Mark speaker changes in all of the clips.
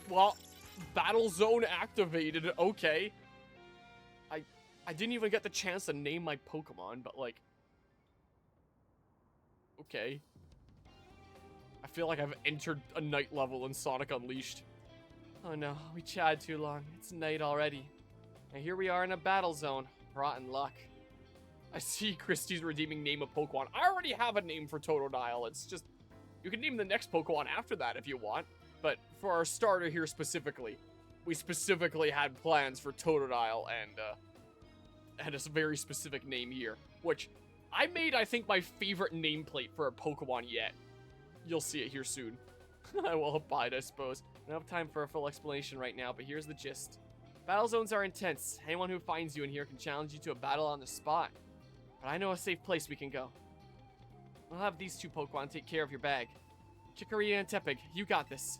Speaker 1: Well, battle zone activated. Okay. I didn't even get the chance to name my Pokemon, but like, okay. I feel like I've entered a night level in Sonic Unleashed. Oh no, we chatted too long. It's night already. And here we are in a battle zone. Rotten luck. I see Christie's redeeming name of Pokemon. I already have a name for Totodile. It's just, you can name the next Pokemon after that if you want. But for our starter here specifically, we specifically had plans for Totodile and had a very specific name here, which I made, I think, my favorite nameplate for a Pokemon yet. You'll see it here soon. I will abide, I suppose. I don't have time for a full explanation right now, but here's the gist. Battle zones are intense. Anyone who finds you in here can challenge you to a battle on the spot. But I know a safe place we can go. I'll have these two Pokemon take care of your bag. Chikorita and Tepig, you got this.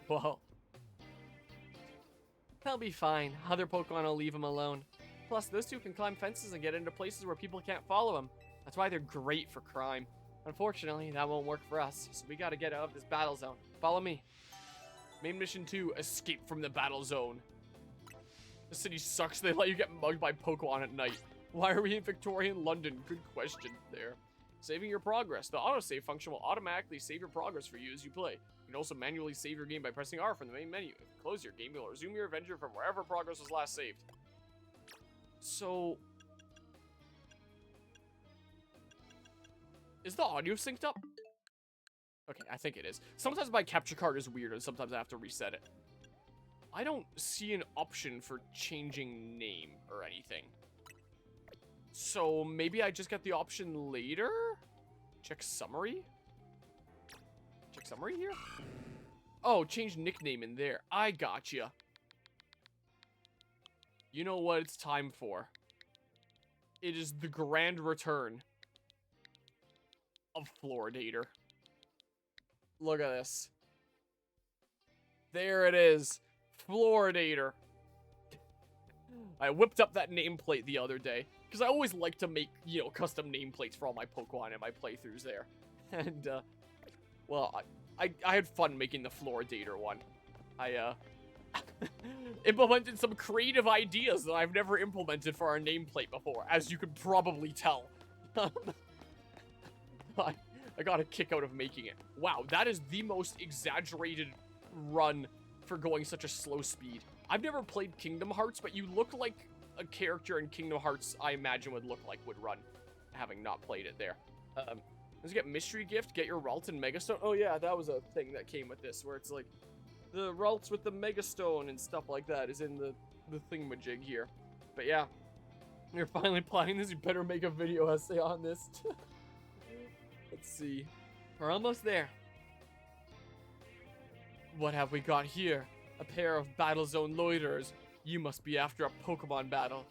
Speaker 1: Well, they'll be fine. Other Pokemon will leave them alone. Plus, those two can climb fences and get into places where people can't follow them. That's why they're great for crime. Unfortunately, that won't work for us, so we gotta get out of this battle zone. Follow me. Main mission 2, escape from the battle zone. The city sucks. They let you get mugged by Pokemon at night. Why are we in Victorian London? Good question there. Saving your progress. The autosave function will automatically save your progress for you as you play. You can also manually save your game by pressing R from the main menu. If you close your game, you'll resume your adventure from wherever progress was last saved. So, is the audio synced up? Okay, I think it is. Sometimes my capture card is weird and sometimes I have to reset it. I don't see an option for changing name or anything. So maybe I just get the option later? Check summary? Check summary here? Oh, change nickname in there. I gotcha. You know what it's time for. It is the grand return of Floridator. Look at this. There it is. Floridator. I whipped up that nameplate the other day. Because I always like to make, you know, custom nameplates for all my Pokemon and my playthroughs there. And, well, I had fun making the Floridator one. I, implemented some creative ideas that I've never implemented for our nameplate before, as you could probably tell. I got a kick out of making it. Wow, that is the most exaggerated run for going such a slow speed. I've never played Kingdom Hearts, but you look like a character in Kingdom Hearts I imagine would look like would run, having not played it there. Let's get Mystery Gift, get your Ralton Megastone. Oh yeah, that was a thing that came with this, where it's like, the Ralts with the Megastone and stuff like that is in the thingamajig here. But yeah, you're finally playing this, you better make a video essay on this. Let's see. We're almost there. What have we got here? A pair of battle zone loiterers. You must be after a Pokemon battle.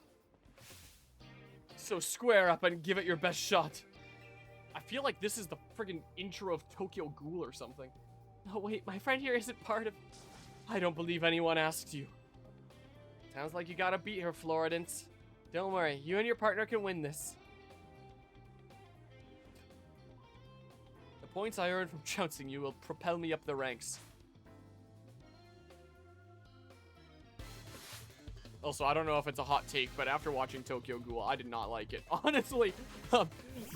Speaker 1: So square up and give it your best shot. I feel like this is the friggin' intro of Tokyo Ghoul or something. Oh wait, my friend here isn't part of... I don't believe anyone asked you. Sounds like you gotta beat her, Floridance. Don't worry, you and your partner can win this. The points I earn from trouncing you will propel me up the ranks. Also, I don't know if it's a hot take, but after watching Tokyo Ghoul, I did not like it. Honestly,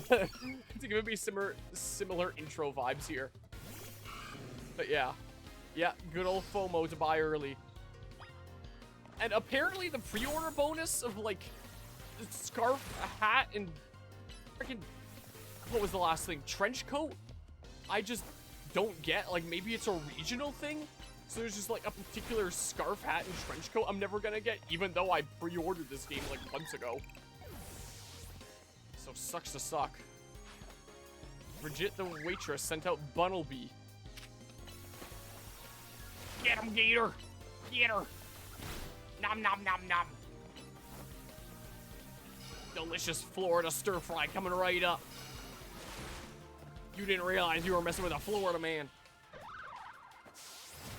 Speaker 1: it's giving me similar intro vibes here. But yeah. Yeah, good old FOMO to buy early. And apparently the pre-order bonus of, like, scarf, a hat, and freaking... What was the last thing? Trench coat? I just don't get. Like, maybe it's a regional thing? So there's just, like, a particular scarf, hat, and trench coat I'm never gonna get, even though I pre-ordered this game, like, months ago. So, sucks to suck. Bridget the waitress sent out Bunnelby. Get him, Gator! Get her! Nom nom nom nom! Delicious Florida stir-fry coming right up. You didn't realize you were messing with a Florida man.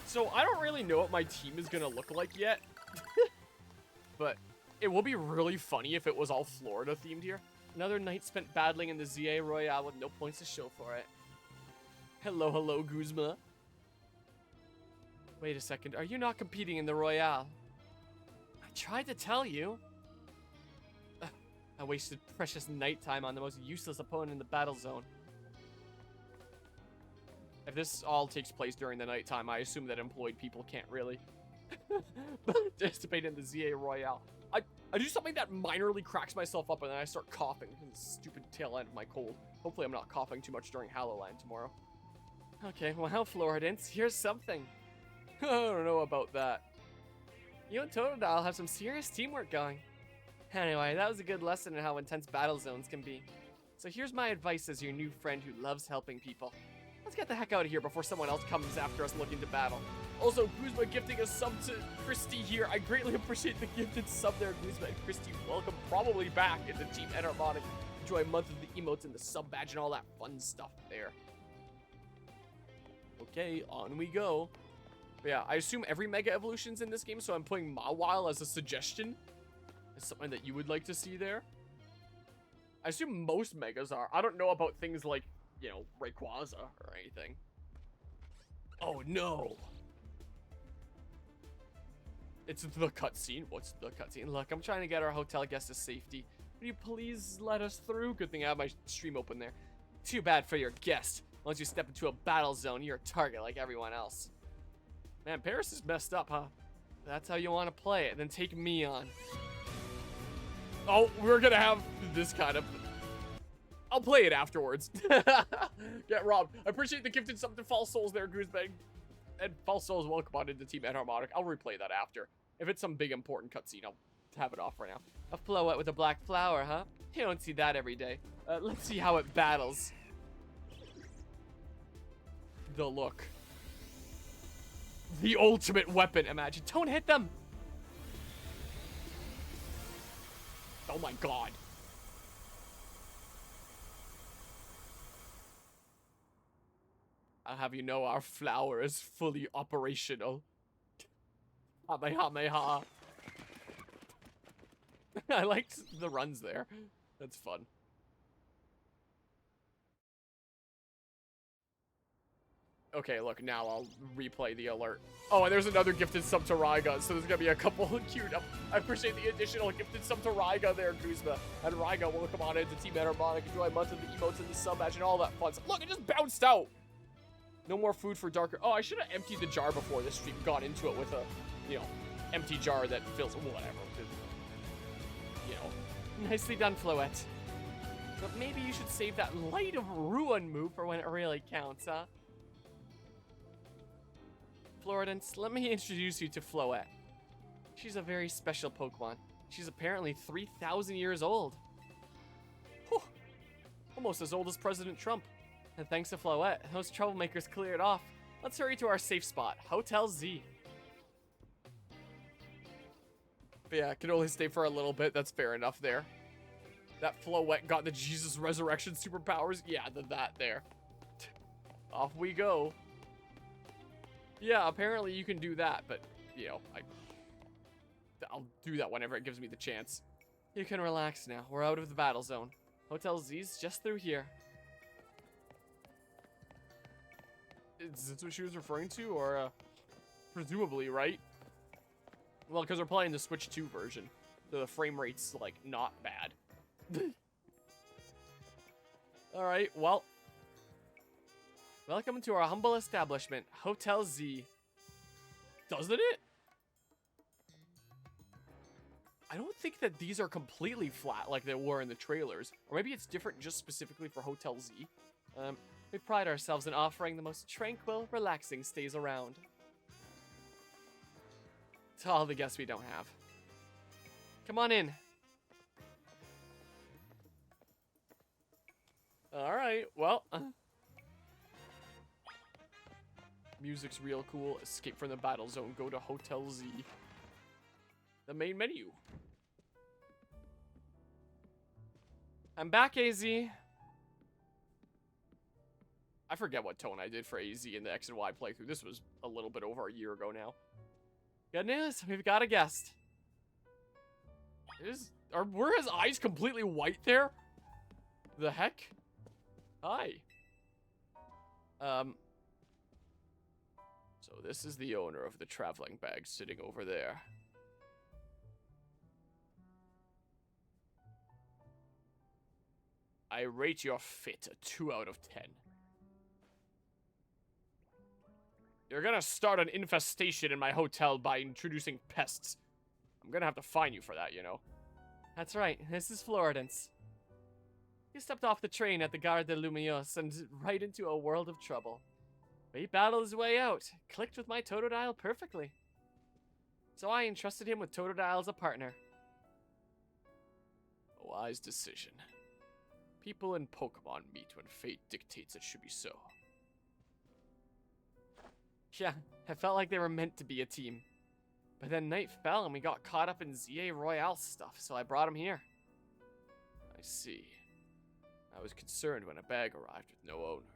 Speaker 1: So, I don't really know what my team is gonna look like yet. But it will be really funny if it was all Florida themed here. Another night spent battling in the ZA Royale with no points to show for it. Hello, hello, Guzma. Wait a second, are you not competing in the Royale? I tried to tell you. I wasted precious nighttime on the most useless opponent in the battle zone. If this all takes place during the nighttime, I assume that employed people can't really participate in the ZA Royale. I do something that minorly cracks myself up and then I start coughing from the stupid tail end of my cold. Hopefully I'm not coughing too much during Halloween tomorrow. Okay, well, Floridance, here's something. I don't know about that. You and Totodile have some serious teamwork going. Anyway, that was a good lesson in how intense battle zones can be. So here's my advice as your new friend who loves helping people. Let's get the heck out of here before someone else comes after us looking to battle. Also, Guzma gifting a sub to Christy here. I greatly appreciate the gifted sub there, Guzma and Christy. Welcome probably back into Team Enharmonic. Enjoy a month of the emotes and the sub badge and all that fun stuff there. Okay, on we go. But yeah, I assume every Mega Evolution's in this game, so I'm putting Mawile as a suggestion. As something that you would like to see there. I assume most Megas are. I don't know about things like, you know, Rayquaza or anything. Oh no! It's the cutscene. What's the cutscene? Look, I'm trying to get our hotel guests to safety. Will you please let us through? Good thing I have my stream open there. Too bad for your guest. Once you step into a battle zone, you're a target like everyone else. Man, Paris is messed up, huh? That's how you want to play it. Then take me on. Oh, we're gonna have this kind of... I'll play it afterwards. Get robbed. I appreciate the gifted sub to False Souls there, Goosebag. And False Souls, welcome on into Team Enharmonic. I'll replay that after. If it's some big important cutscene, I'll have it off right now. A Floette with a black flower, huh? You don't see that every day. Let's see how it battles. The look. The ultimate weapon, imagine. Don't hit them! Oh my god. I'll have you know our flower is fully operational. Kamehameha. I liked the runs there. That's fun. Okay, look, now I'll replay the alert. Oh, and there's another gifted sub to Raiga, so there's gonna be a couple queued up. I appreciate the additional gifted sub to Raiga there, Guzma. And Raiga, welcome on into Team Enharmonic. Enjoy a month of the emotes and the sub badge and all that fun stuff. Look, it just bounced out. No more food for darker. Oh, I should have emptied the jar before this stream. Got into it with a, you know, empty jar that fills whatever. You know, nicely done, Floette. But maybe you should save that Light of Ruin move for when it really counts, huh? Floridance, let me introduce you to Floette. She's a very special Pokemon. She's apparently 3,000 years old. Whew. Almost as old as President Trump. And thanks to Floette, those troublemakers cleared off. Let's hurry to our safe spot, Hotel Z. But yeah, I can only stay for a little bit. That's fair enough there. That Floette got the Jesus Resurrection superpowers. Yeah, that there. Off we go. Yeah, apparently you can do that, but, you know, I'll do that whenever it gives me the chance. You can relax now. We're out of the battle zone. Hotel Z's just through here. Is this what she was referring to, or, presumably, right? Well, because we're playing the Switch 2 version. The frame rate's, like, not bad. Alright, well. Welcome to our humble establishment, Hotel Z. Doesn't it? I don't think that these are completely flat like they were in the trailers. Or maybe it's different just specifically for Hotel Z. We pride ourselves in offering the most tranquil, relaxing stays around. To all the guests we don't have. Come on in. Alright, well. Music's real cool. Escape from the battle zone. Go to Hotel Z. The main menu. I'm back, AZ. I forget what tone I did for AZ in the X and Y playthrough. This was a little bit over a year ago now. Good news. We've got a guest. Were his eyes completely white there? The heck? Hi. So this is the owner of the traveling bag sitting over there. I rate your fit a 2 out of 10. You're gonna start an infestation in my hotel by introducing pests. I'm gonna have to fine you for that, you know. That's right, this is Floridance. He stepped off the train at the Gare de Lumios and right into a world of trouble. But he battled his way out, clicked with my Totodile perfectly. So I entrusted him with Totodile as a partner. A wise decision. People in Pokemon meet when fate dictates it should be so. Yeah, I felt like they were meant to be a team. But then night fell and we got caught up in ZA Royale stuff, so I brought him here. I see. I was concerned when a bag arrived with no owner.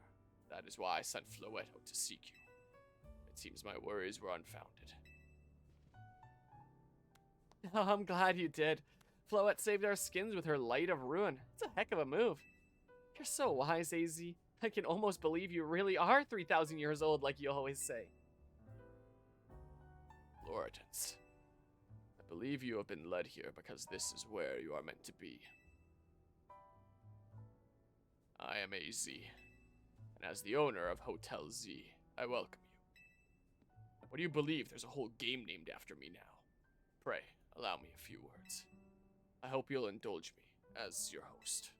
Speaker 1: That is why I sent Floette out to seek you. It seems my worries were unfounded. Oh, I'm glad you did. Floette saved our skins with her Light of Ruin. It's a heck of a move. You're so wise, AZ. I can almost believe you really are 3,000 years old like you always say. Floridance, I believe you have been led here because this is where you are meant to be. I am AZ, and as the owner of Hotel Z, I welcome you. What do you believe there's a whole game named after me now? Pray, allow me a few words. I hope you'll indulge me as your host.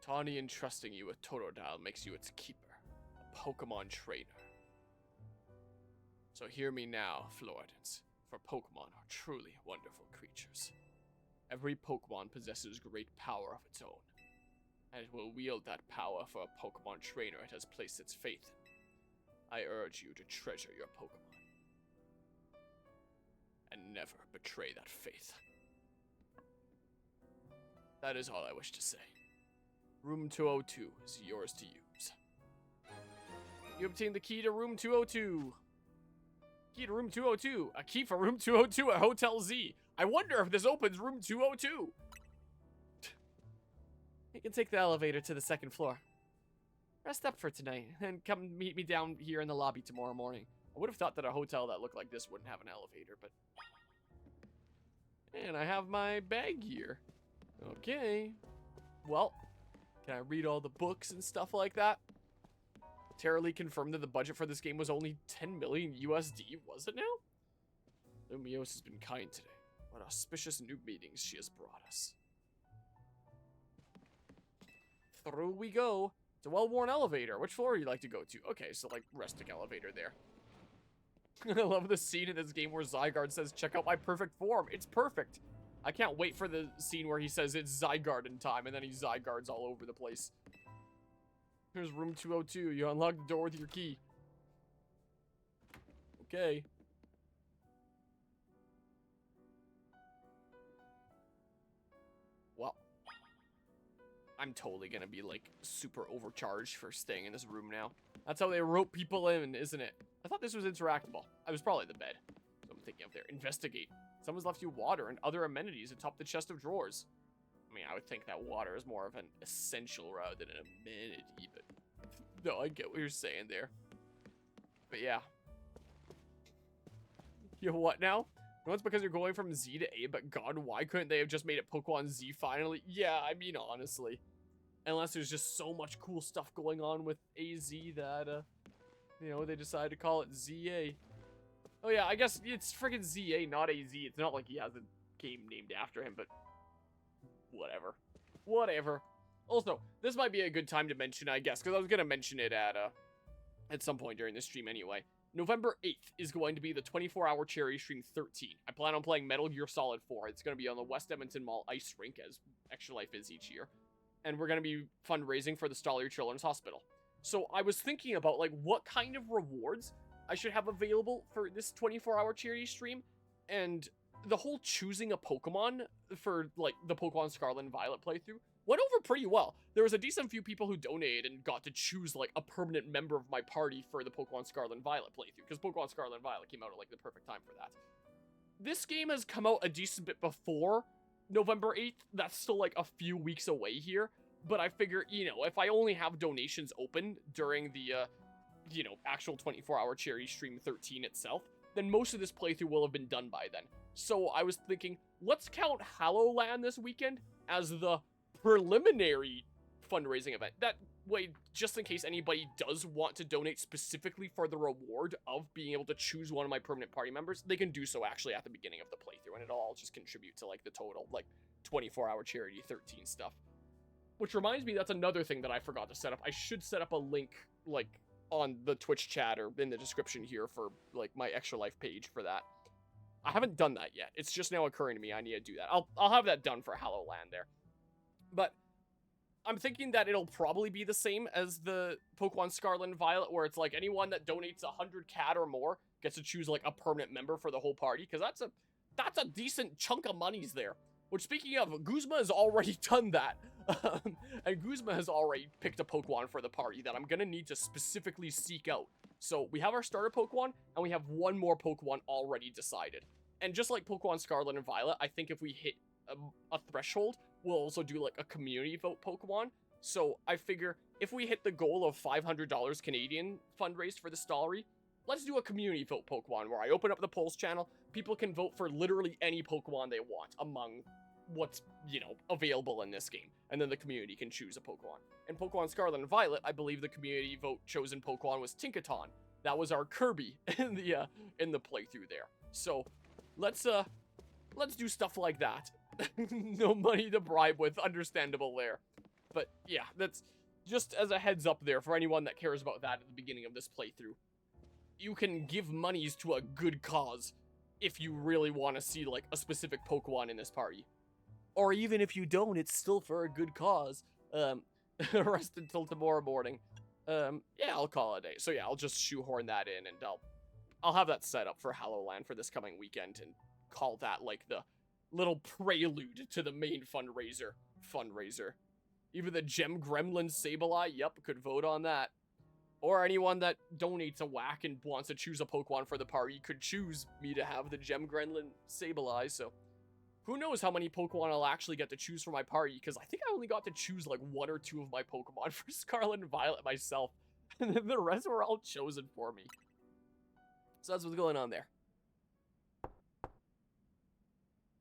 Speaker 1: Tawny entrusting you with Totodile makes you its keeper, a Pokemon trainer. So hear me now, Floridance, for Pokemon are truly wonderful creatures. Every Pokemon possesses great power of its own, and it will wield that power for a Pokemon trainer it has placed its faith in. I urge you to treasure your Pokemon, and never betray that faith. That is all I wish to say. Room 202 is yours to use. You obtained the key to room 202. Key to room 202. A key for room 202 at Hotel Z. I wonder if this opens room 202. You can take the elevator to the second floor. Rest up for tonight, and come meet me down here in the lobby tomorrow morning. I would have thought that a hotel that looked like this wouldn't have an elevator, but... And I have my bag here. Okay. Well, can I read all the books and stuff like that? Tara Lee confirmed that the budget for this game was only 10 million USD, was it now? Lumiose has been kind today. What auspicious new meetings she has brought us. Through we go. It's a well-worn elevator. Which floor would you like to go to? Okay, so like resting elevator there. I love the scene in this game where Zygarde says, check out my perfect form. It's perfect. I can't wait for the scene where he says it's Zygarde in time and then he Zygardes all over the place. Here's room 202. You unlock the door with your key. Okay. Well, I'm totally gonna be like super overcharged for staying in this room now. That's how they wrote people in, isn't it? I thought this was interactable. I was probably the bed. So I'm thinking up there. Investigate. Someone's left you water and other amenities atop the chest of drawers. I mean, I would think that water is more of an essential rather than an amenity, but... No, I get what you're saying there. But yeah. You know what now? No, it's because you're going from Z to A, but God, why couldn't they have just made it Pokemon Z finally? Yeah, I mean, honestly. Unless there's just so much cool stuff going on with AZ that, you know, they decided to call it ZA. Oh yeah, I guess it's freaking ZA, not AZ. It's not like he has a game named after him, but whatever. Whatever. Also, this might be a good time to mention, I guess, because I was going to mention it at some point during the stream anyway. November 8th is going to be the 24-hour Cherry Stream 13. I plan on playing Metal Gear Solid 4. It's going to be on the West Edmonton Mall Ice Rink, as Extra Life is each year. And we're going to be fundraising for the Stollier Children's Hospital. So I was thinking about, like, what kind of rewards I should have available for this 24-hour Cherry Stream. And the whole choosing a Pokemon for, like, the Pokemon Scarlet and Violet playthrough went over pretty well. There was a decent few people who donated and got to choose, like, a permanent member of my party for the Pokemon Scarlet and Violet playthrough, because Pokemon Scarlet and Violet came out at, like, the perfect time for that. This game has come out a decent bit before November 8th, that's still like a few weeks away here. But I figure, you know, if I only have donations open during the, you know, actual 24-hour charity stream 13 itself, then most of this playthrough will have been done by then. So I was thinking, let's count Hallowland this weekend as the preliminary fundraising event. That way, just in case anybody does want to donate specifically for the reward of being able to choose one of my permanent party members, they can do so actually at the beginning of the playthrough, and it'll all just contribute to like the total, like 24-hour charity 13 stuff. Which reminds me, that's another thing that I forgot to set up. I should set up a link, like, on the Twitch chat or in the description here for, like, my Extra Life page for that. I haven't done that yet. It's just now occurring to me I need to do that. I'll have that done for Hallowland there. But I'm thinking that it'll probably be the same as the Pokemon Scarlet and Violet, where it's like anyone that donates 100 CAD or more gets to choose, like, a permanent member for the whole party, because that's a decent chunk of monies there. Which, speaking of, Guzma has already done that. And Guzma has already picked a Pokemon for the party that I'm going to need to specifically seek out. So, we have our starter Pokemon, and we have one more Pokemon already decided. And just like Pokemon Scarlet and Violet, I think if we hit a threshold, we'll also do, like, a community vote Pokemon. So, I figure, if we hit the goal of $500 Canadian fundraised for the Stollery, let's do a community vote Pokemon, where I open up the polls channel, people can vote for literally any Pokemon they want among what's, you know, available in this game. And then the community can choose a Pokemon. In Pokemon Scarlet and Violet, I believe the community vote chosen Pokemon was Tinkaton. That was our Kirby in the playthrough there. So, let's do stuff like that. No money to bribe with, understandable there. But yeah, that's just as a heads up there for anyone that cares about that at the beginning of this playthrough. You can give monies to a good cause if you really want to see, like, a specific Pokemon in this party. Or even if you don't, it's still for a good cause. Rest until tomorrow morning. Yeah, I'll call it a day. So yeah, I'll just shoehorn that in, and I'll have that set up for Hallowland for this coming weekend, and call that, like, the little prelude to the main fundraiser. Even the Gem Gremlin Sableye, yep, could vote on that. Or anyone that donates a whack and wants to choose a Pokemon for the party could choose me to have the Gem Gremlin Sableye, so who knows how many Pokemon I'll actually get to choose for my party, because I think I only got to choose, like, 1 or 2 of my Pokemon for Scarlet and Violet myself, and then the rest were all chosen for me. So that's what's going on there.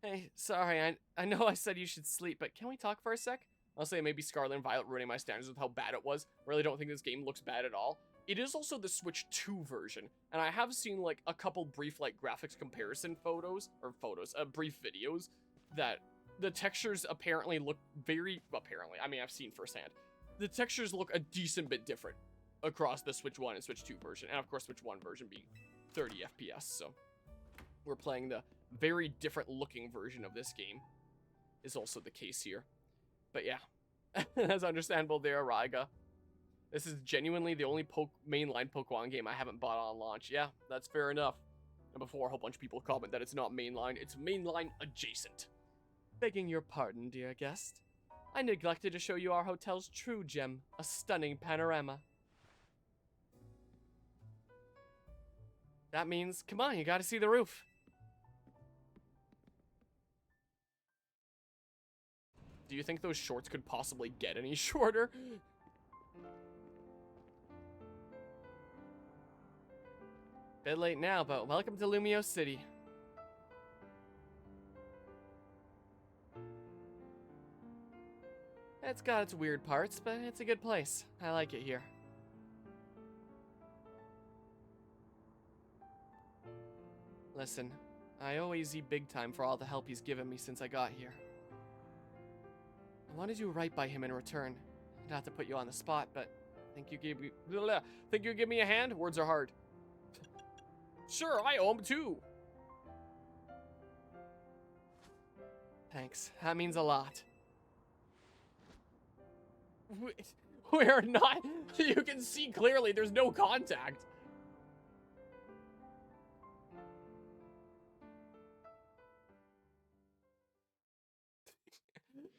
Speaker 1: Hey, sorry, I know I said you should sleep, but can we talk for a sec? I'll say maybe Scarlet and Violet ruining my standards with how bad it was. Really don't think this game looks bad at all. It is also the Switch 2 version, and I have seen, like, a couple brief, like, graphics comparison brief videos that the textures apparently look I mean, I've seen firsthand. The textures look a decent bit different across the Switch 1 and Switch 2 version, and of course Switch 1 version being 30 FPS, so we're playing the very different looking version of this game is also the case here. But yeah, that's understandable there, Raiga. This is genuinely the only mainline Pokemon game I haven't bought on launch. Yeah, that's fair enough. And before a whole bunch of people comment that it's not mainline, it's mainline adjacent. Begging your pardon, dear guest. I neglected to show you our hotel's true gem, a stunning panorama. That means, come on, you gotta see the roof. Do you think those shorts could possibly get any shorter? Bit late now, but welcome to Lumio City. It's got its weird parts, but it's a good place. I like it here. Listen, I owe AZ big time for all the help he's given me since I got here. I wanted to do right by him in return. Not to put you on the spot, but think you give me a hand? Words are hard. Sure, I owe him too. Thanks. That means a lot. We're not. You can see clearly there's no contact.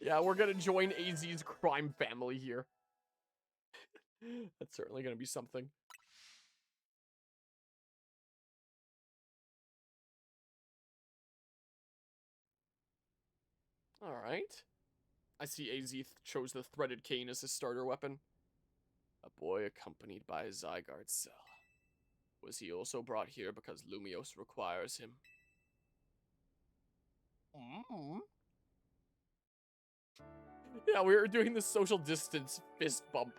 Speaker 1: Yeah, we're gonna join AZ's crime family here. That's certainly gonna be something. Alright. I see AZ chose the threaded cane as his starter weapon. A boy accompanied by a Zygarde cell. Was he also brought here because Lumiose requires him? Yeah, we were doing the social distance fist bump.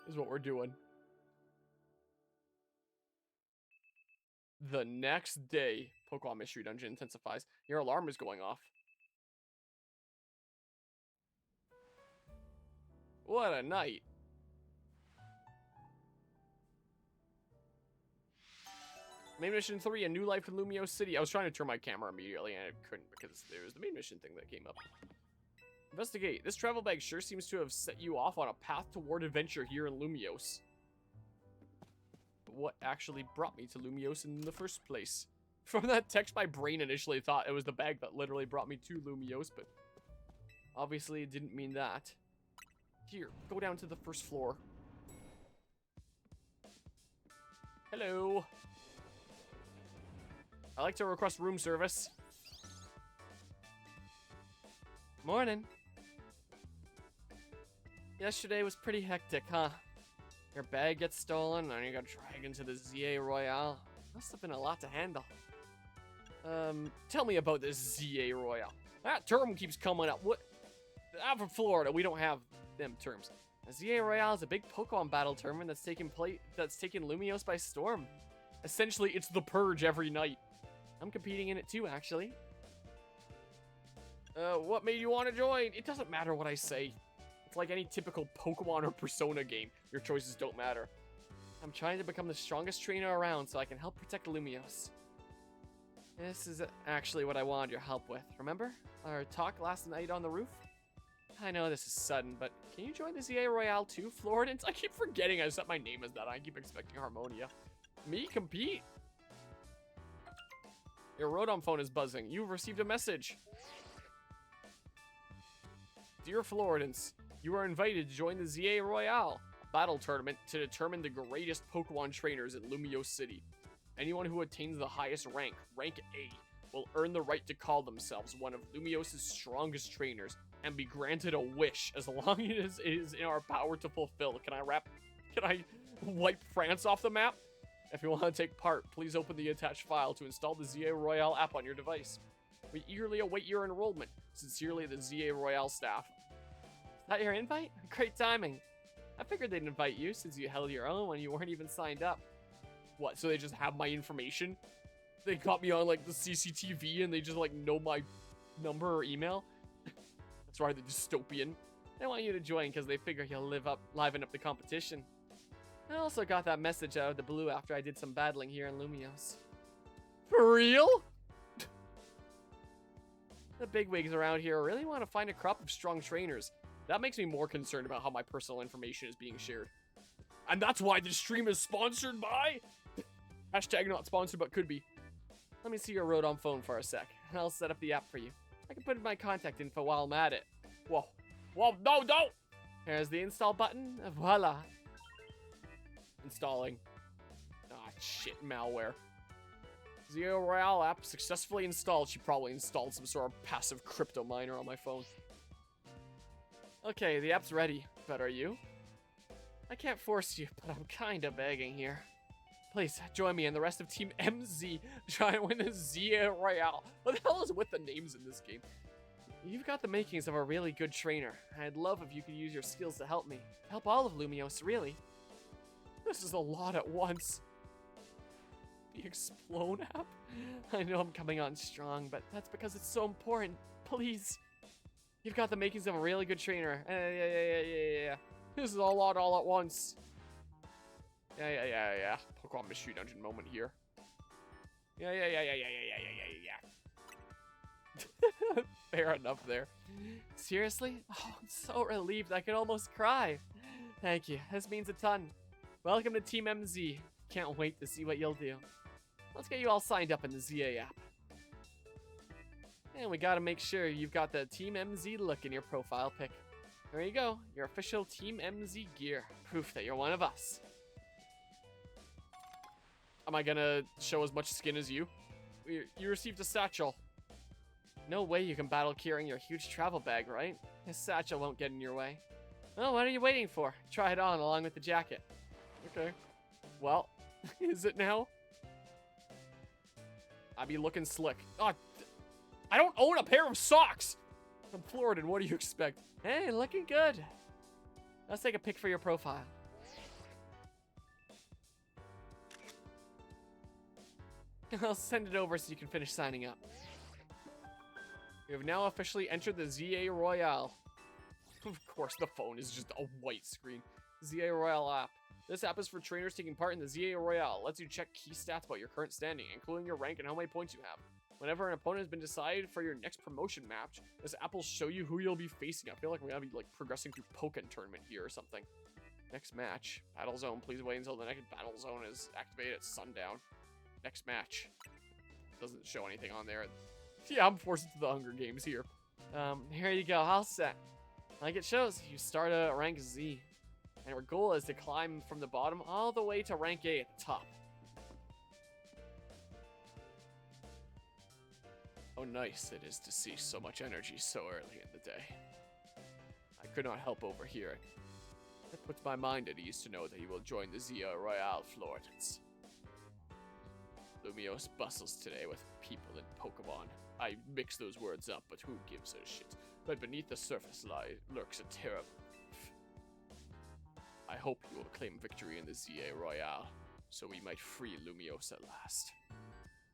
Speaker 1: Is what we're doing. The next day, Pokemon Mystery Dungeon intensifies. Your alarm is going off. What a night. Main mission 3, a new life in Lumiose City. I was trying to turn my camera immediately and I couldn't because there was the main mission thing that came up. Investigate. This travel bag sure seems to have set you off on a path toward adventure here in Lumiose. But what actually brought me to Lumiose in the first place? From that text, my brain initially thought it was the bag that literally brought me to Lumiose, but obviously it didn't mean that. Here, go down to the first floor. Hello. I like to request room service. Morning. Yesterday was pretty hectic, huh? Your bag gets stolen, and you got dragged into the ZA Royale. Must have been a lot to handle. Tell me about this ZA Royale. That term keeps coming up. What? I'm from Florida. We don't have them terms. The ZA Royale is a big Pokemon battle tournament that's taken Lumiose by storm. Essentially, it's the Purge every night. I'm competing in it too, actually. What made you want to join? It doesn't matter what I say. It's like any typical Pokemon or Persona game. Your choices don't matter. I'm trying to become the strongest trainer around so I can help protect Lumiose. This is actually what I wanted your help with. Remember our talk last night on the roof? I know this is sudden, but can you join the ZA Royale too, Floridans? I keep forgetting I set my name as that. I keep expecting Harmonia. Me compete? Your Rodon phone is buzzing. You've received a message. Dear Floridans, you are invited to join the ZA Royale, a battle tournament to determine the greatest Pokemon trainers in Lumiose City. Anyone who attains the highest rank, rank A, will earn the right to call themselves one of Lumiose's strongest trainers and be granted a wish as long as it is in our power to fulfill. Can I wipe France off the map? If you want to take part, please open the attached file to install the ZA Royale app on your device. We eagerly await your enrollment. Sincerely, the ZA Royale staff. Is that your invite? Great timing. I figured they'd invite you since you held your own when you weren't even signed up. What, so they just have my information? They caught me on, like, the CCTV and they just, like, know my number or email? That's right, the dystopian. They want you to join because they figure you'll liven up the competition. I also got that message out of the blue after I did some battling here in Lumiose. For real? The bigwigs around here really want to find a crop of strong trainers. That makes me more concerned about how my personal information is being shared. And that's why this stream is sponsored by... Hashtag not sponsored, but could be. Let me see your Rodon phone for a sec. I'll set up the app for you. I can put in my contact info while I'm at it. Whoa. Whoa, no, don't! Here's the install button. Voila. Installing. Ah, shit, malware. ZA Royale app successfully installed. She probably installed some sort of passive crypto miner on my phone. Okay, the app's ready. But are you? I can't force you, but I'm kinda begging here. Please, join me and the rest of Team MZ to try and win the ZA Royale. What the hell is with the names in this game? You've got the makings of a really good trainer. I'd love if you could use your skills to help me. Help all of Lumiose, really. This is a lot at once. The Explode app? I know I'm coming on strong, but that's because it's so important. Please. You've got the makings of a really good trainer. Yeah. This is a lot all at once. Yeah. Pokemon Mystery Dungeon moment here. Yeah. Fair enough there. Seriously? Oh, I'm so relieved I could almost cry. Thank you. This means a ton. Welcome to Team MZ. Can't wait to see what you'll do. Let's get you all signed up in the ZA app. And we gotta make sure you've got the Team MZ look in your profile pic. There you go, your official Team MZ gear. Proof that you're one of us. Am I gonna show as much skin as you? You received a satchel. No way you can battle carrying your huge travel bag, right? This satchel won't get in your way. Well, what are you waiting for? Try it on along with the jacket. Okay. Well, is it now? I be looking slick. Oh, I don't own a pair of socks! I'm Floridan, what do you expect? Hey, looking good. Let's take a pic for your profile. I'll send it over so you can finish signing up. You have now officially entered the ZA Royale. Of course, the phone is just a white screen. ZA Royale app. This app is for trainers taking part in the ZA Royale. It lets you check key stats about your current standing, including your rank and how many points you have. Whenever an opponent has been decided for your next promotion match, this app will show you who you'll be facing. I feel like we're gonna be like progressing through Pokémon tournament here or something. Next match. Battle zone. Please wait until the next battle zone is activated at sundown. Next match. Doesn't show anything on there. Yeah, I'm forced into the Hunger Games here. Here you go. All set. Like it shows, you start at rank Z. And our goal is to climb from the bottom all the way to rank A at the top. Oh, nice it is to see so much energy so early in the day. I could not help overhearing. It puts my mind at ease to know that you will join the Zia Royale Floridans. Lumiose bustles today with people in Pokemon. I mix those words up, but who gives a shit? But beneath the surface lurks a terrible grief. I hope you will claim victory in the ZA Royale, so we might free Lumiose at last.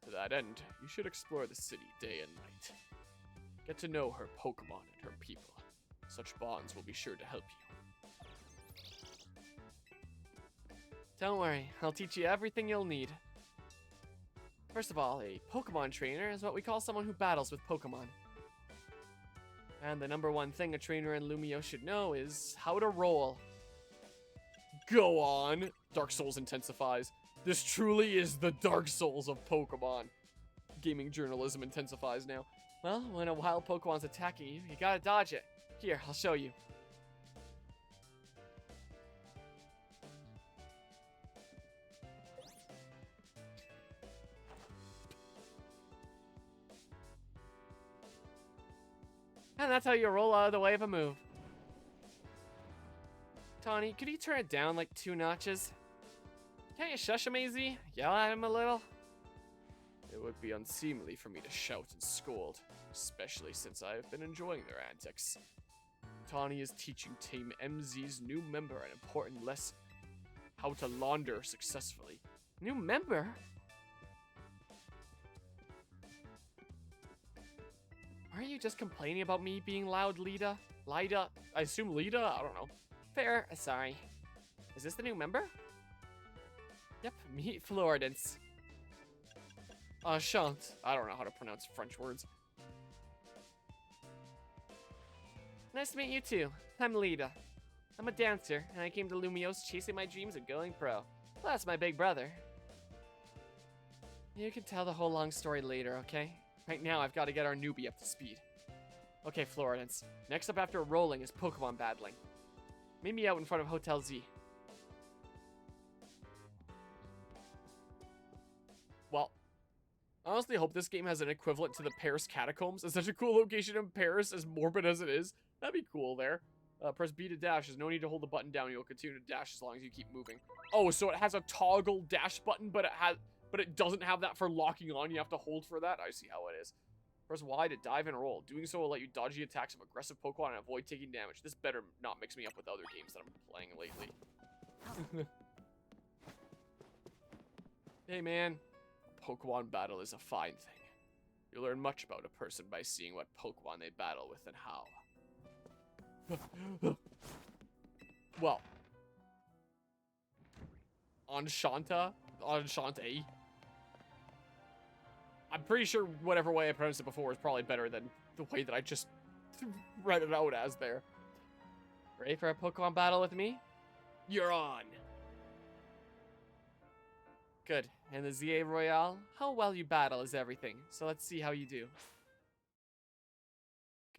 Speaker 1: To that end, you should explore the city day and night. Get to know her Pokemon and her people. Such bonds will be sure to help you. Don't worry, I'll teach you everything you'll need. First of all, a Pokemon trainer is what we call someone who battles with Pokemon. And the number one thing a trainer in Lumiose should know is how to roll. Go on! Dark Souls intensifies. This truly is the Dark Souls of Pokemon. Gaming journalism intensifies now. Well, when a wild Pokemon's attacking you, you gotta dodge it. Here, I'll show you. And that's how you roll out of the way of a move. Tawny, could you turn it down like 2 notches? Can't you shush him, AZ? Yell at him a little? It would be unseemly for me to shout and scold, especially since I have been enjoying their antics. Tawny is teaching Team MZ's new member an important lesson. How to launder successfully. New member? Aren't you just complaining about me being loud, Lida? Lida? I assume Lida? I don't know. Fair. Sorry. Is this the new member? Yep, meet Floridance. Enchant. I don't know how to pronounce French words. Nice to meet you too. I'm Lida. I'm a dancer, and I came to Lumiose chasing my dreams of going pro. Plus my big brother. You can tell the whole long story later, okay? Right now, I've got to get our newbie up to speed. Okay, Floridance. Next up after rolling is Pokemon battling. Meet me out in front of Hotel Z. Well, I honestly hope this game has an equivalent to the Paris Catacombs. It's such a cool location in Paris, as morbid as it is. That'd be cool there. Press B to dash. There's no need to hold the button down. You'll continue to dash as long as you keep moving. Oh, so it has a toggle dash button, but it doesn't have that for locking on. You have to hold for that. I see how it is. Press Y to dive and roll. Doing so will let you dodge the attacks of aggressive Pokemon and avoid taking damage. This better not mix me up with other games that I'm playing lately. Hey man, Pokemon battle is a fine thing. You learn much about a person by seeing what Pokemon they battle with and how. Well, Enchante? I'm pretty sure whatever way I pronounced it before is probably better than the way that I just read it out as there. Ready for a Pokemon battle with me? You're on! Good. And the ZA Royale, how well you battle is everything, so let's see how you do.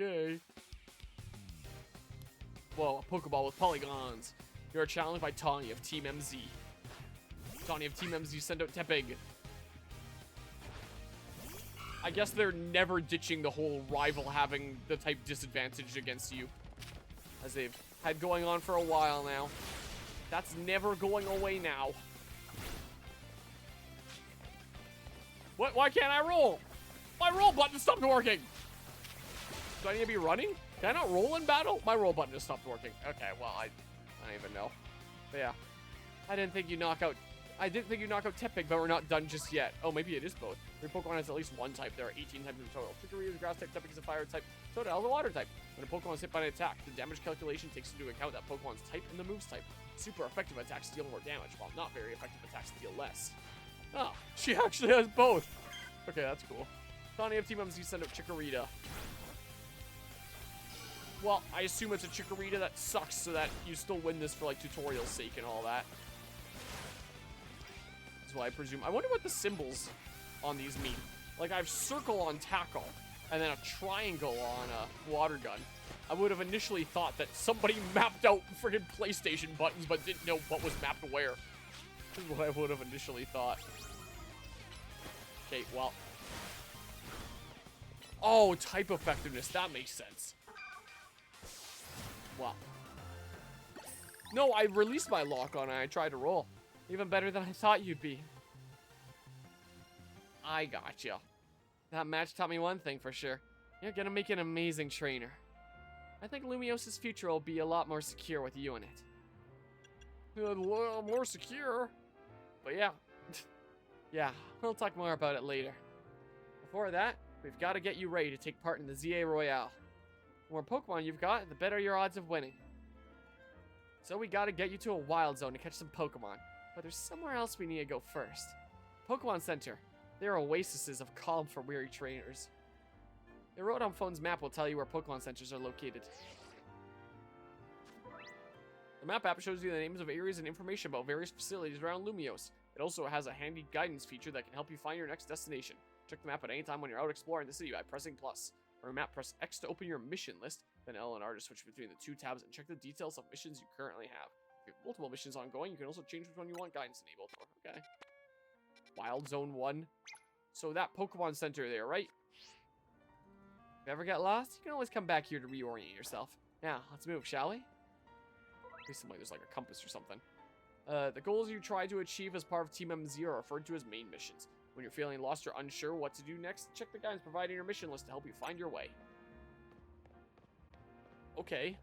Speaker 1: Okay. Whoa, a Pokeball with polygons. You're challenged by Tawny of Team MZ. Tawny of Team MZ, send out Tepig. I guess they're never ditching the whole rival having the type disadvantage against you, as they've had going on for a while now. That's never going away now. What? Why can't I roll? My roll button stopped working. Do I need to be running? Can I not roll in battle? My roll button just stopped working. Okay, well, I don't even know. But yeah. I didn't think you knock out Tepig, but we're not done just yet. Oh, maybe it is both. Every Pokemon has at least one type. There are 18 types in total. Chikorita is a grass type, Tepig is a fire type, Totodile is a water type. When a Pokemon is hit by an attack, the damage calculation takes into account that Pokemon's type and the move's type. Super effective attacks deal more damage, while not very effective attacks deal less. Oh, she actually has both. Okay, that's cool. Donnie of Team MZ send out Chikorita. Well, I assume it's a Chikorita that sucks so that you still win this for, like, tutorial's sake and all that. That's what I presume. I wonder what the symbols on these mean. Like, I have circle on tackle, and then a triangle on a water gun. I would have initially thought that somebody mapped out friggin' PlayStation buttons but didn't know what was mapped where. This is what I would have initially thought. Okay, well. Oh, type effectiveness. That makes sense. Well. No, I released my lock on and I tried to roll. Even better than I thought you'd be. I gotcha. That match taught me one thing for sure. You're gonna make an amazing trainer. I think Lumios's future will be a lot more secure with you in it. More secure? But yeah. Yeah, we'll talk more about it later. Before that, we've got to get you ready to take part in the ZA Royale. The more Pokemon you've got, the better your odds of winning. So we got to get you to a wild zone to catch some Pokemon. But there's somewhere else we need to go first. Pokemon Center. They are oases of calm for weary trainers. The Rotom phone's map will tell you where Pokemon Centers are located. The map app shows you the names of areas and information about various facilities around Lumiose. It also has a handy guidance feature that can help you find your next destination. Check the map at any time when you're out exploring the city by pressing plus. Or map, press X to open your mission list, then L and R to switch between the two tabs and check the details of missions you currently have. If you have multiple missions ongoing, you can also change which one you want guidance enabled for. Okay. Wild Zone 1. So that Pokemon Center there, right? If you ever get lost, you can always come back here to reorient yourself. Now, let's move, shall we? At least there's like a compass or something. The goals you try to achieve as part of Team MZ are referred to as main missions. When you're feeling lost or unsure what to do next, check the guidance provided in your mission list to help you find your way. Okay.